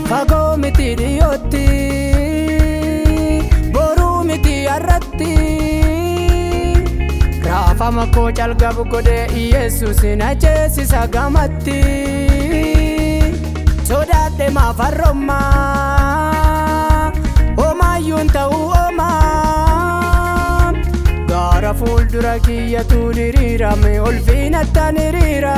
Fagoo miti dhiyootti, boruu miti har'atti. Raafama koo calqabu godhee Yesuusin ajeessisa gamatti. Sodaadhe maaf har'ommaa, homaayyuun ta'uu oomaa. Gaara fuuldura kiyyatu diriirame ulfinattan hiriira.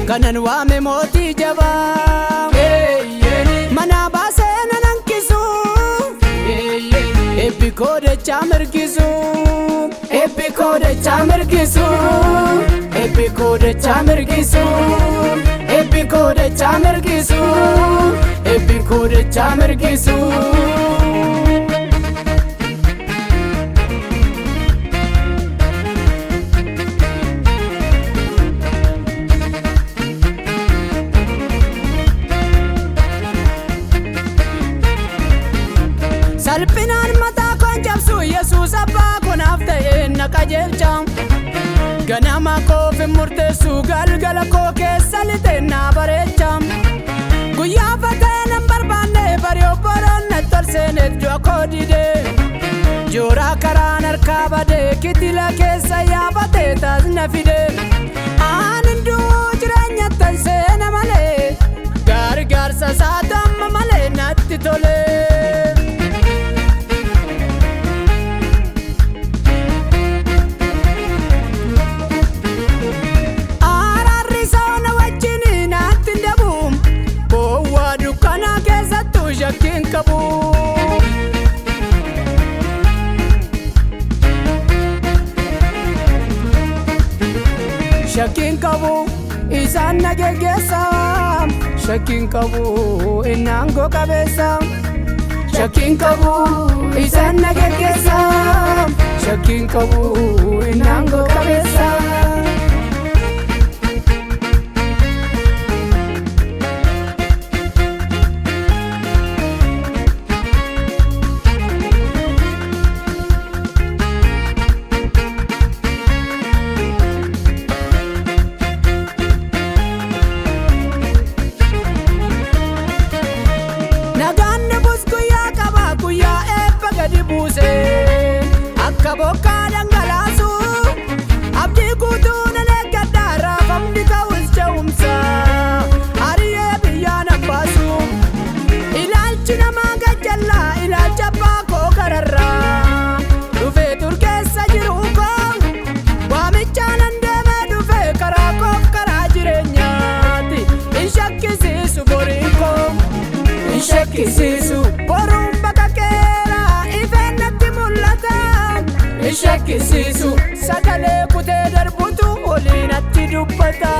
Kanan waame mootii jabaa, mana baasee nan hanqisu. Eebbi koo dachaa mirgisu, eebbi koo dachaa mirgisu, eebbi koo dachaa mirgisu, eebbi koo dachaa mirgisu, eebbi koo dachaa mirgisu. Salphinaan mataa koon cabsu Yesuus abbaa konaaf ta'e na qajeelcha. Ganama koofin murteessu galgala koo keessa lixee na bareecha. Guyyaa fatee nan barbaanne bari obboroon na tolseene iddoo koo didee. Jooraa karaan harkaa badee kitila keessa yaabatee taas na fidee. Aan hunduu jireenya tan seena malee, gargaarsa isaatu amma malee natti tolee. Shakkiin qabu, shakkiin qabu isaan na geggeessa. Shakkiin qabu inni aangoo qabeessa. Shakkiin qabu isaan na geggeessa. Shakkiin qabu inni aangoo qabeessa. Akka bokkaa dhangalaasu abdii guutuu nan eeggadha. Raafamni ka'us ce'umsa hariiree biyyaan abbaasu. Ilaalchi namaa gajjallaa, ilaalcha abbaa koo kararraa. Dhufee turkeessa jiru koo waamichaa nan deemee dhufee karaa koof karaa jireenyaati. In shakkisiisu boriin koo, in shakkisiisu boruun bakka keera ifeen natti mul'ata. In shakkisiisu sagalee kutee darbutu olii natti dubbata.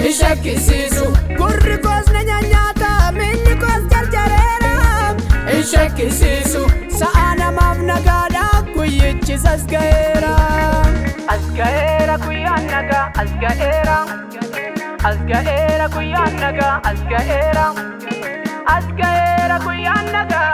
In shakkisiisu gurri koos na nyaata, miilli koos jarjareera. In shakkisiisu sa'a namaaf nagaadha, guyyichis as ga'eera. As ga'eera guyyaan nagaa, as ga'eera. As ga'eera guyyaan nagaa, as ga'eera. As ga'eera guyyaan nagaa.